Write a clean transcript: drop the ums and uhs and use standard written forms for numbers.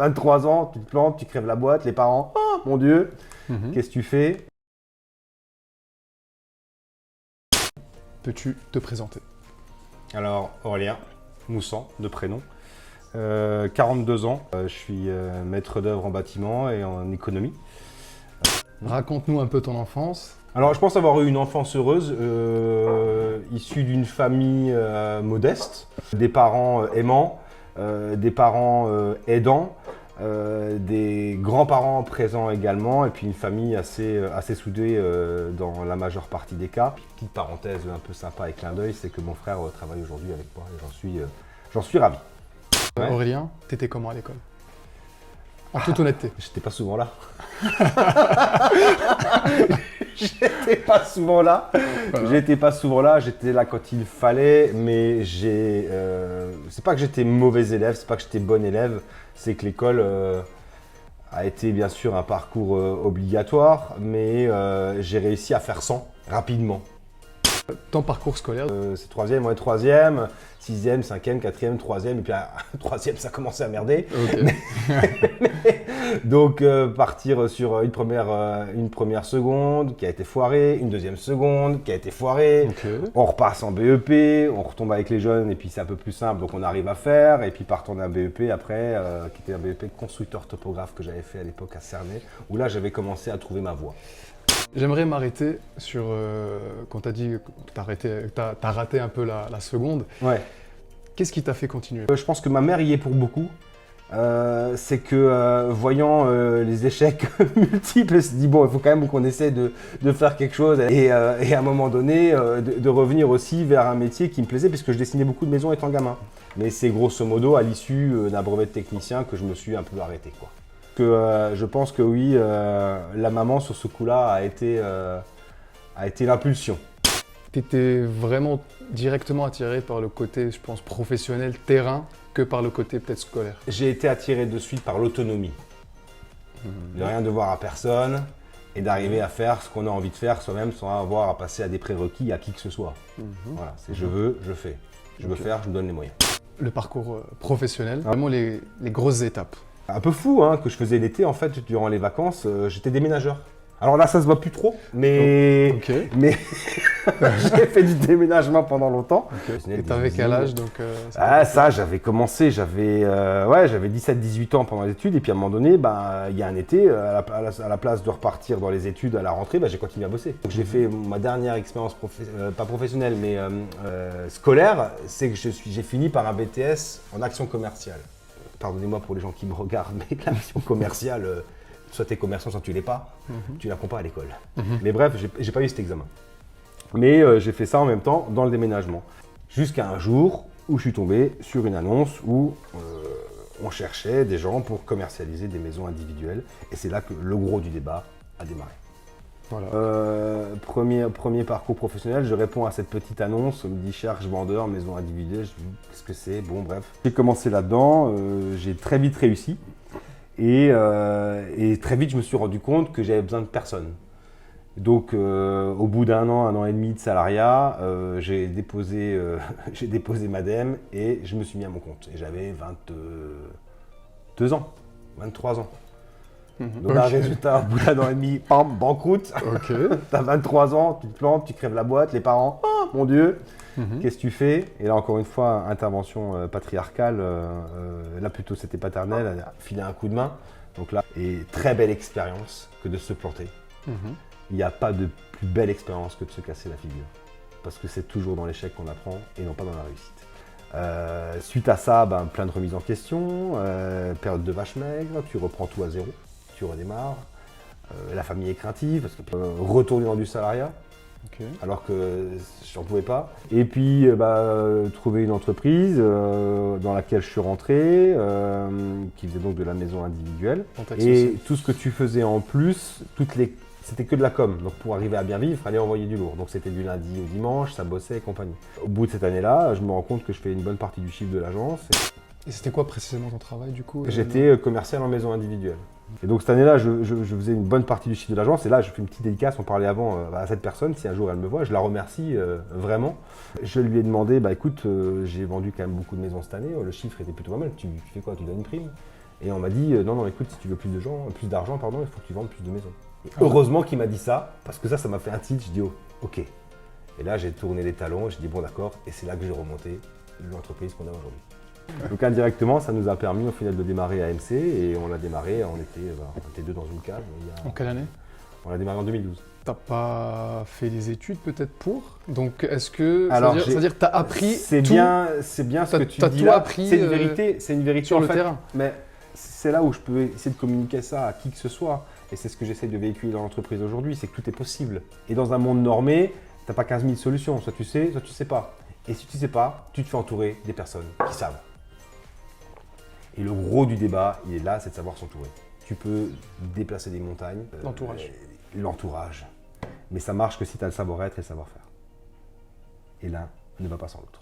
23 ans, tu te plantes, tu crèves la boîte, les parents, oh mon Dieu, qu'est-ce que tu fais? Peux-tu te présenter? Alors, Aurélien Moussan, de prénom, 42 ans, je suis maître d'œuvre en bâtiment et en économie. Raconte-nous un peu ton enfance. Alors, je pense avoir eu une enfance heureuse, issue d'une famille modeste, des parents aimants, des parents aidants, des grands-parents présents également, et puis une famille assez soudée dans la majeure partie des cas. Petite parenthèse un peu sympa et clin d'œil, c'est que mon frère travaille aujourd'hui avec moi et j'en suis ravi. Ouais. Aurélien, t'étais comment à l'école? En toute honnêteté. J'étais pas souvent là. J'étais pas souvent là. Voilà. J'étais pas souvent là. J'étais là quand il fallait, mais c'est pas que j'étais mauvais élève, c'est pas que j'étais bon élève, c'est que l'école a été bien sûr un parcours obligatoire, mais j'ai réussi à faire sans rapidement. Ton parcours scolaire? C'est troisième, ouais, troisième, sixième, cinquième, quatrième, troisième, et puis troisième, ça commençait à merder. Ok. Donc partir sur une première seconde qui a été foirée, une deuxième seconde qui a été foirée, on repasse en BEP, on retombe avec les jeunes et puis c'est un peu plus simple, donc on arrive à faire, et puis partant d'un BEP après, qui était un BEP de constructeur topographe que j'avais fait à l'époque à Cernay, où là j'avais commencé à trouver ma voie. J'aimerais m'arrêter sur, quand t'as dit que t'as raté un peu la seconde. Ouais. Qu'est-ce qui t'a fait continuer? Je pense que ma mère y est pour beaucoup. C'est que voyant les échecs multiples, elle se dit bon, il faut quand même qu'on essaie de faire quelque chose et à un moment donné de revenir aussi vers un métier qui me plaisait puisque je dessinais beaucoup de maisons étant gamin. Mais c'est grosso modo à l'issue d'un brevet de technicien que je me suis un peu arrêté, quoi. Je pense que oui, la maman sur ce coup-là a été l'impulsion. T'étais vraiment directement attiré par le côté, je pense, professionnel, terrain, que par le côté peut-être scolaire. J'ai été attiré de suite par l'autonomie. De rien devoir à personne et d'arriver à faire ce qu'on a envie de faire soi-même sans avoir à passer à des prérequis à qui que ce soit. Voilà, c'est je veux, je fais. Je veux faire, je me donne les moyens. Le parcours professionnel, vraiment les grosses étapes. Un peu fou hein, que je faisais l'été en fait, durant les vacances, j'étais déménageur. Alors là, ça se voit plus trop, mais, mais j'ai fait du déménagement pendant longtemps. Et t'avais quel âge donc ça, j'avais commencé, j'avais 17-18 ans pendant les études, et puis à un moment donné, il y a un été, à la place de repartir dans les études à la rentrée, j'ai continué à bosser. Donc j'ai fait ma dernière expérience, pas professionnelle, mais scolaire, c'est que j'ai fini par un BTS en action commerciale. Pardonnez-moi pour les gens qui me regardent, mais l'action commerciale, soit t'es commerçant, soit tu l'es pas, tu l'apprends pas à l'école. Mais bref, j'ai pas eu cet examen. Mais j'ai fait ça en même temps dans le déménagement. Jusqu'à un jour où je suis tombé sur une annonce où on cherchait des gens pour commercialiser des maisons individuelles. Et c'est là que le gros du débat a démarré. Voilà. Premier parcours professionnel, je réponds à cette petite annonce, on me dit cherche vendeur, maison individuelle, je dis qu'est-ce que c'est, bon bref. J'ai commencé là-dedans, j'ai très vite réussi et très vite je me suis rendu compte que j'avais besoin de personne. Donc au bout d'un an et demi de salariat, j'ai déposé Madem et je me suis mis à mon compte. Et j'avais 22 ans, 23 ans. Donc là, résultat, au bout d'un an et demi, bam, banqueroute. T'as 23 ans, tu te plantes, tu crèves la boîte, les parents, oh mon Dieu, qu'est-ce que tu fais? Et là, encore une fois, intervention patriarcale, là plutôt c'était paternel, elle a filé un coup de main. Donc là, et très belle expérience que de se planter. Il n'y a pas de plus belle expérience que de se casser la figure. Parce que c'est toujours dans l'échec qu'on apprend et non pas dans la réussite. Suite à ça, plein de remises en question, période de vache maigre, tu reprends tout à zéro. Tu redémarres, la famille est craintive parce que retourner dans du salariat, alors que j'en pouvais pas. Et puis trouver une entreprise dans laquelle je suis rentré, qui faisait donc de la maison individuelle. Et tout ce que tu faisais en plus, c'était que de la com. Donc pour arriver à bien vivre, il fallait envoyer du lourd. Donc c'était du lundi au dimanche, ça bossait et compagnie. Au bout de cette année-là, je me rends compte que je fais une bonne partie du chiffre de l'agence. Et c'était quoi précisément ton travail du coup? J'étais commercial en maison individuelle. Et donc cette année-là, je faisais une bonne partie du chiffre de l'agence. Et là, je fais une petite dédicace, on parlait avant à cette personne, si un jour elle me voit, je la remercie vraiment. Je lui ai demandé, écoute, j'ai vendu quand même beaucoup de maisons cette année, le chiffre était plutôt pas mal, tu fais quoi, tu donnes une prime? Et on m'a dit, non, non, écoute, si tu veux plus d'argent, pardon, il faut que tu vendes plus de maisons. Et heureusement qu'il m'a dit ça, parce que ça m'a fait un tilt, je dis, oh, ok. Et là, j'ai tourné les talons, j'ai dit, bon, d'accord, et c'est là que j'ai remonté l'entreprise qu'on a aujourd'hui. Donc indirectement, ça nous a permis au final de démarrer AMC, et on l'a démarré, on était deux dans une cave. En quelle année? On l'a démarré en 2012. T'as pas fait des études peut-être pour? Donc est-ce que Alors, c'est-à-dire que t'as appris c'est tout bien ce que tu t'as dis tout là. appris, C'est une vérité sur en le fait, terrain? mais c'est là où je peux essayer de communiquer ça à qui que ce soit. Et c'est ce que j'essaie de véhiculer dans l'entreprise aujourd'hui, c'est que tout est possible. Et dans un monde normé, t'as pas 15 000 solutions. Soit tu sais pas. Et si tu sais pas, tu te fais entourer des personnes qui savent. Et le gros du débat, il est là, c'est de savoir s'entourer. Tu peux déplacer des montagnes. L'entourage. L'entourage. Mais ça marche que si tu as le savoir-être et le savoir-faire. Et l'un ne va pas sans l'autre.